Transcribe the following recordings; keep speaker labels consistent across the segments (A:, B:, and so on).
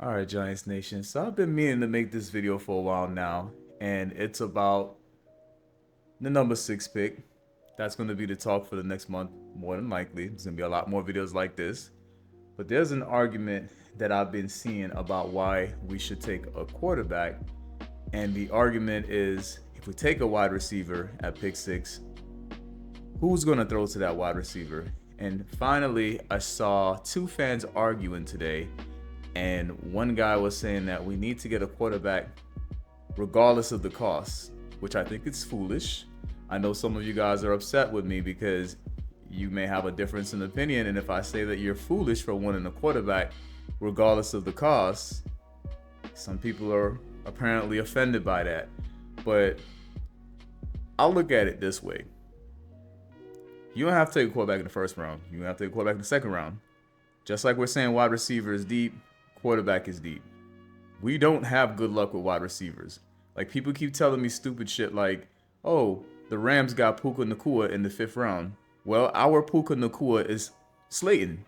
A: All right, Giants Nation. So I've been meaning to make this video for a while now, and it's about the number 6 pick. That's going to be the talk for the next month, more than likely. There's going to be a lot more videos like this. But there's an argument that I've been seeing about why we should take a quarterback. And the argument is if we take a wide receiver at pick 6, who's going to throw to that wide receiver? And finally, I saw two fans arguing today. And one guy was saying that we need to get a quarterback regardless of the cost, which I think is foolish. I know some of you guys are upset with me because you may have a difference in opinion. And if I say that you're foolish for wanting a quarterback regardless of the cost, some people are apparently offended by that. But I'll look at it this way. You don't have to take a quarterback in the first round. You don't have to take a quarterback in the second round. Just like we're saying wide receiver is deep, quarterback is deep. We don't have good luck with wide receivers. Like, people keep telling me stupid shit like, oh, the Rams got Puka Nacua in the 5th round. Well, our Puka Nacua is Slayton.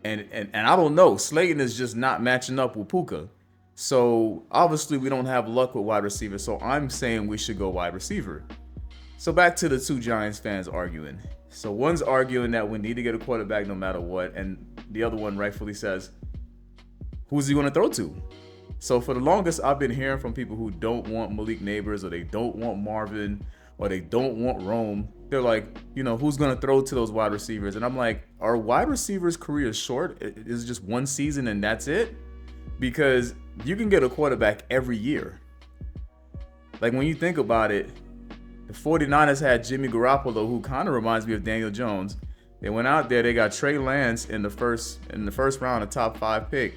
A: And I don't know. Slayton is just not matching up with Puka. So obviously we don't have luck with wide receiver. So I'm saying we should go wide receiver. So back to the two Giants fans arguing. So one's arguing that we need to get a quarterback no matter what, and the other one rightfully says, who's he going to throw to? So for the longest, I've been hearing from people who don't want Malik Neighbors, or they don't want Marvin, or they don't want Rome. They're like, who's going to throw to those wide receivers? And I'm like, are wide receivers' careers short? Is it just one season and that's it? Because you can get a quarterback every year. Like, when you think about it, the 49ers had Jimmy Garoppolo, who kind of reminds me of Daniel Jones. They went out there, they got Trey Lance in the first round, a top 5 pick.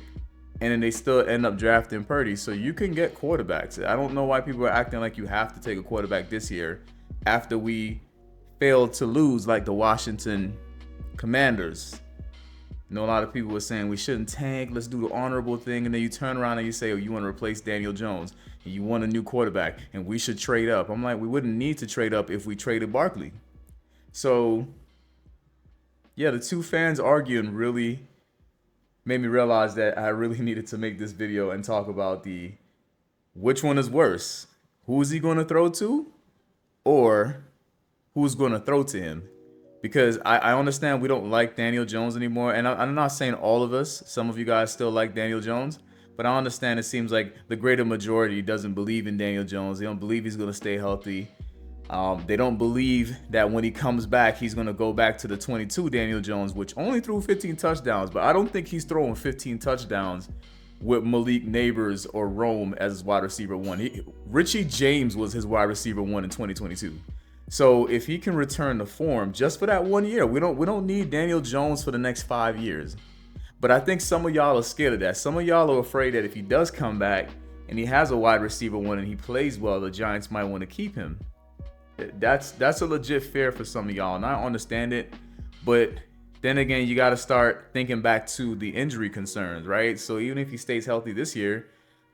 A: And then they still end up drafting Purdy. So you can get quarterbacks. I don't know why people are acting like you have to take a quarterback this year after we failed to lose like the Washington Commanders. A lot of people were saying we shouldn't tank, let's do the honorable thing. And then you turn around and you say, oh, you want to replace Daniel Jones and you want a new quarterback and we should trade up. I'm like, we wouldn't need to trade up if we traded Barkley. So yeah, the two fans arguing really made me realize that I really needed to make this video and talk about which one is worse. Who is he going to throw to? Or who's going to throw to him? Because I understand we don't like Daniel Jones anymore. And I'm not saying all of us. Some of you guys still like Daniel Jones. But I understand it seems like the greater majority doesn't believe in Daniel Jones. They don't believe he's going to stay healthy. They don't believe that when he comes back, he's going to go back to the 22 Daniel Jones, which only threw 15 touchdowns. But I don't think he's throwing 15 touchdowns with Malik Neighbors or Rome as his wide receiver 1. Richie James was his wide receiver 1 in 2022. So if he can return to form just for that 1 year, we don't need Daniel Jones for the next 5 years. But I think some of y'all are scared of that. Some of y'all are afraid that if he does come back and he has a wide receiver 1 and he plays well, the Giants might want to keep him. That's a legit fear for some of y'all, and I understand it. But then again, you got to start thinking back to the injury concerns, right? So even if he stays healthy this year,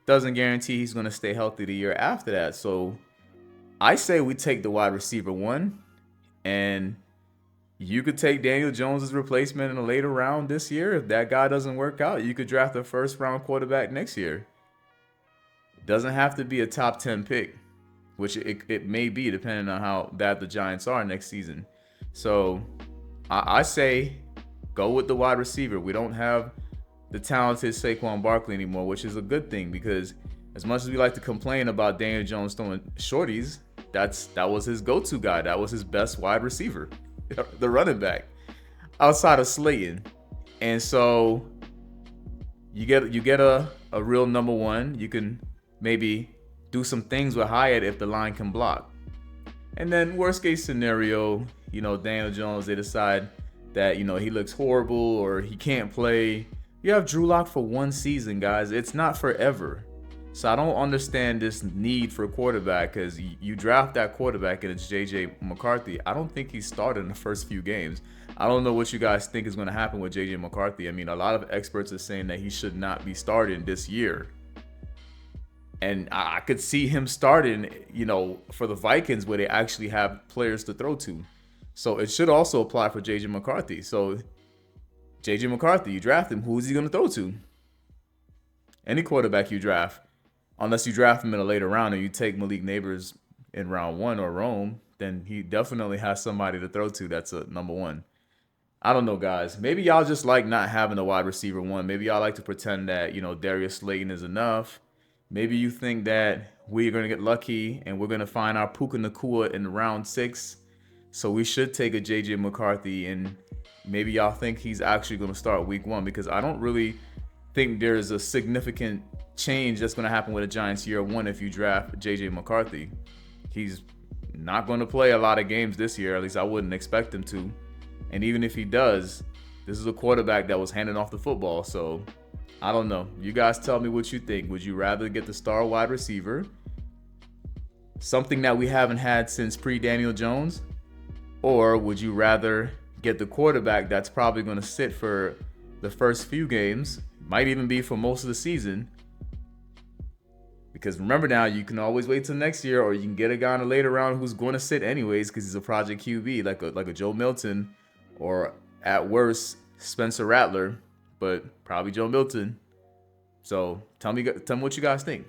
A: doesn't guarantee he's going to stay healthy the year after that. So I say we take the wide receiver 1, and you could take Daniel Jones' replacement in a later round this year. If that guy doesn't work out, you could draft a first-round quarterback next year. It doesn't have to be a top 10 pick, which it may be depending on how bad the Giants are next season. So I say go with the wide receiver. We don't have the talented Saquon Barkley anymore, which is a good thing, because as much as we like to complain about Daniel Jones throwing shorties, that was his go-to guy. That was his best wide receiver, the running back, outside of Slayton. And so you get a real number 1. You can maybe do some things with Hyatt if the line can block. And then worst case scenario, Daniel Jones, they decide that, he looks horrible or he can't play. You have Drew Lock for 1 season, guys. It's not forever. So I don't understand this need for a quarterback, because you draft that quarterback and it's JJ McCarthy. I don't think he started in the first few games. I don't know what you guys think is going to happen with JJ McCarthy. I mean, a lot of experts are saying that he should not be starting this year. And I could see him starting, for the Vikings, where they actually have players to throw to. So it should also apply for JJ McCarthy. So JJ McCarthy, you draft him. Who is he going to throw to? Any quarterback you draft, unless you draft him in a later round and you take Malik Neighbors in round 1 or Rome, then he definitely has somebody to throw to that's a number 1. I don't know, guys. Maybe y'all just like not having a wide receiver 1. Maybe y'all like to pretend that, Darius Slayton is enough. Maybe you think that we're going to get lucky and we're going to find our Puka Nacua in round 6. So we should take a JJ McCarthy, and maybe y'all think he's actually going to start week 1, because I don't really think there's a significant change that's going to happen with the Giants year 1 if you draft JJ McCarthy. He's not going to play a lot of games this year. At least I wouldn't expect him to. And even if he does, this is a quarterback that was handing off the football. So I don't know. You guys tell me what you think. Would you rather get the star wide receiver, something that we haven't had since pre-Daniel Jones? Or would you rather get the quarterback that's probably going to sit for the first few games, might even be for most of the season? Because remember now, you can always wait till next year, or you can get a guy in a later round who's going to sit anyways because he's a project QB, like a Joe Milton, or at worst, Spencer Rattler, but probably Joe Milton. So tell me what you guys think.